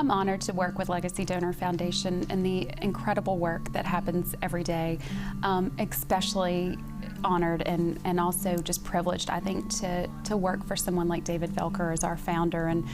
I'm honored to work with Legacy Donor Foundation and the incredible work that happens every day, especially honored and also just privileged, I think, to work for someone like David Voelker as our founder. And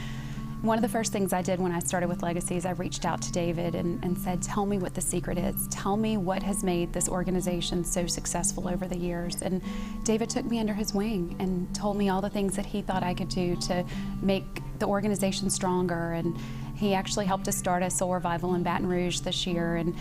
one of the first things I did when I started with Legacy is I reached out to David and said, tell me what the secret is. Tell me what has made this organization so successful over the years. And David took me under his wing and told me all the things that he thought I could do to make the organization stronger. And he actually helped us start a soul revival in Baton Rouge this year. And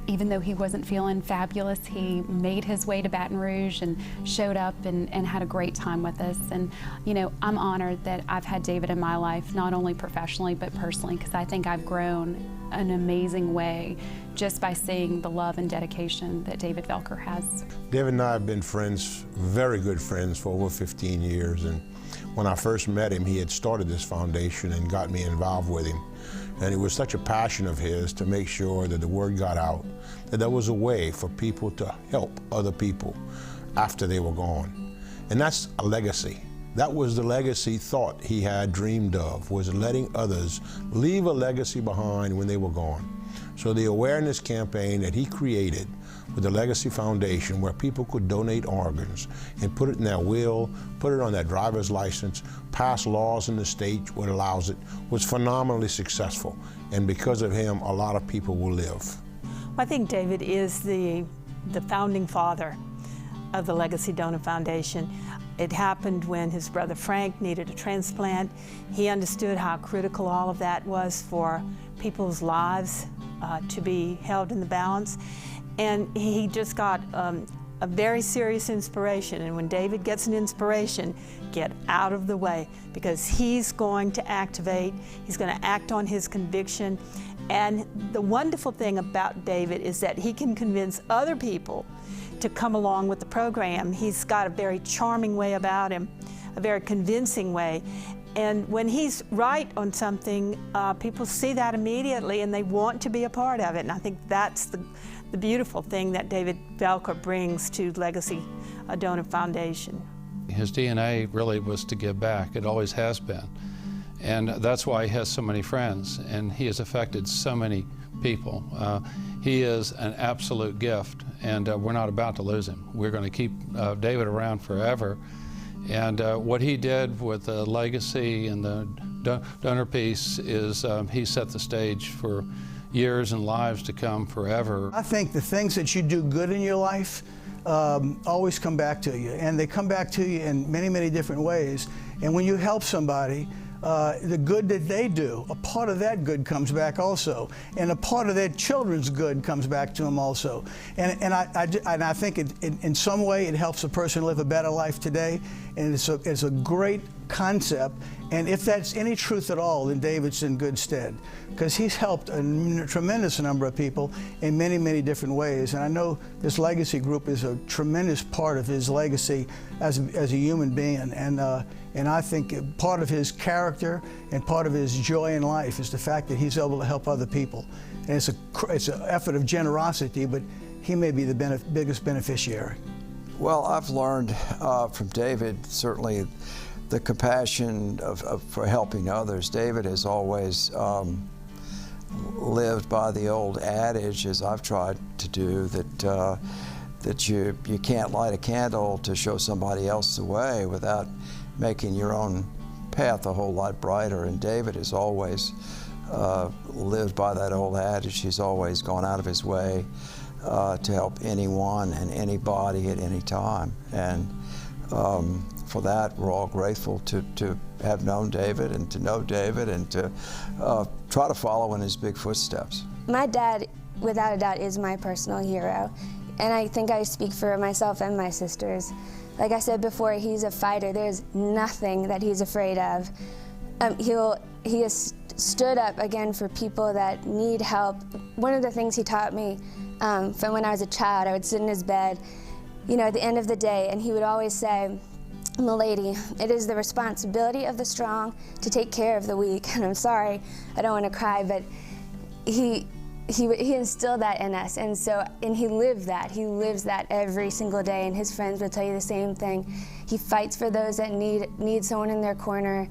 even though he wasn't feeling fabulous, he made his way to Baton Rouge and showed up and had a great time with us. And you know, I'm honored that I've had David in my life, not only professionally but personally, because I think I've grown an amazing way just by seeing the love and dedication that David Voelker has. David and I have been friends, very good friends, for over 15 years. And when I first met him, he had started this foundation and got me involved with him. And it was such a passion of his to make sure that the word got out, that there was a way for people to help other people after they were gone. And that's a legacy. That was the legacy thought he had dreamed of, was letting others leave a legacy behind when they were gone. So the awareness campaign that he created with the Legacy Foundation, where people could donate organs and put it in their will, put it on their driver's license, pass laws in the state what allows it, was phenomenally successful. And because of him, a lot of people will live. I think David is the founding father of the Legacy Donor Foundation. It happened when his brother Frank needed a transplant. He understood how critical all of that was for people's lives to be held in the balance. And he just got a very serious inspiration. And when David gets an inspiration, get out of the way, because he's going to activate, he's going to act on his conviction. And the wonderful thing about David is that he can convince other people to come along with the program. He's got a very charming way about him, a very convincing way. And when he's right on something, people see that immediately and they want to be a part of it. And I think that's the beautiful thing that David Voelker brings to Legacy Donor Foundation. His DNA really was to give back. It always has been. And that's why he has so many friends, and he has affected so many people. He is an absolute gift, and we're not about to lose him. We're going to keep David around forever. And what he did with the legacy and the donor piece is he set the stage for years and lives to come forever. I think the things that you do good in your life always come back to you, and they come back to you in many, many different ways. And when you help somebody, the good that they do, a part of that good comes back also, and a part of their children's good comes back to them also. And I think in some way it helps a person live a better life today, and it's a great concept. And if that's any truth at all, then David's in good stead, because he's helped a tremendous number of people in many, many different ways. And I know this legacy group is a tremendous part of his legacy as a human being. And I think part of his character and part of his joy in life is the fact that he's able to help other people. And it's an effort of generosity, but he may be the biggest beneficiary. Well, I've learned from David, certainly, the compassion for helping others. David has always lived by the old adage, as I've tried to do, that you can't light a candle to show somebody else the way without making your own path a whole lot brighter. And David has always lived by that old adage. He's always gone out of his way to help anyone and anybody at any time. And for that, we're all grateful to have known David and to know David and to try to follow in his big footsteps. My dad, without a doubt, is my personal hero. And I think I speak for myself and my sisters. Like I said before, he's a fighter. There's nothing that he's afraid of. He has stood up again for people that need help. One of the things he taught me from when I was a child, I would sit in his bed, you know, at the end of the day, and he would always say, "Milady, it is the responsibility of the strong to take care of the weak." And I'm sorry, I don't want to cry, but he instilled that in us, and he lived that. He lives that every single day, and his friends will tell you the same thing. He fights for those that need someone in their corner,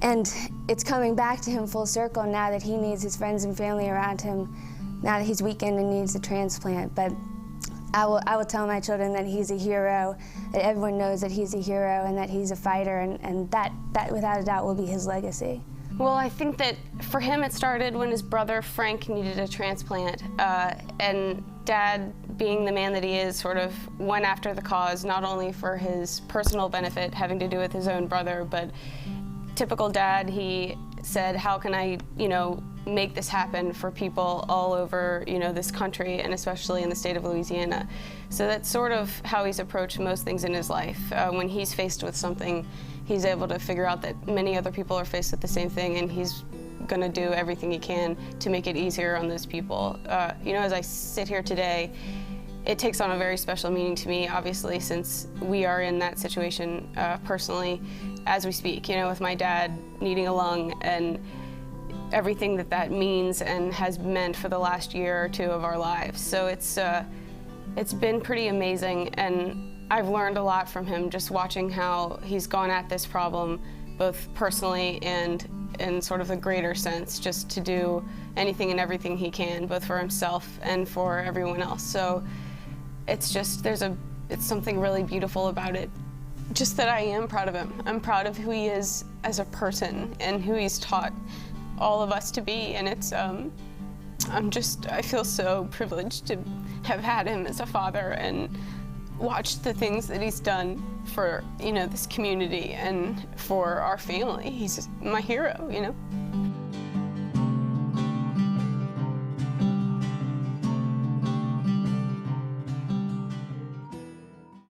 And it's coming back to him full circle now that he needs his friends and family around him, now that he's weakened and needs a transplant. But I will tell my children that he's a hero, that everyone knows that he's a hero and that he's a fighter, and that without a doubt will be his legacy. Well, I think that for him it started when his brother Frank needed a transplant, and Dad, being the man that he is, sort of went after the cause, not only for his personal benefit having to do with his own brother, but typical dad, he said, how can I, make this happen for people all over, this country, and especially in the state of Louisiana. So that's sort of how he's approached most things in his life. When he's faced with something, he's able to figure out that many other people are faced with the same thing, and he's going to do everything he can to make it easier on those people. As I sit here today, it takes on a very special meaning to me, obviously, since we are in that situation personally as we speak, with my dad needing a lung and everything that means and has meant for the last year or two of our lives. So it's been pretty amazing, and I've learned a lot from him just watching how he's gone at this problem, both personally and in sort of the greater sense, just to do anything and everything he can, both for himself and for everyone else. So it's just, it's something really beautiful about it. Just that I am proud of him. I'm proud of who he is as a person and who he's taught all of us to be, and it's, I feel so privileged to have had him as a father and watched the things that he's done for, this community and for our family. He's my hero,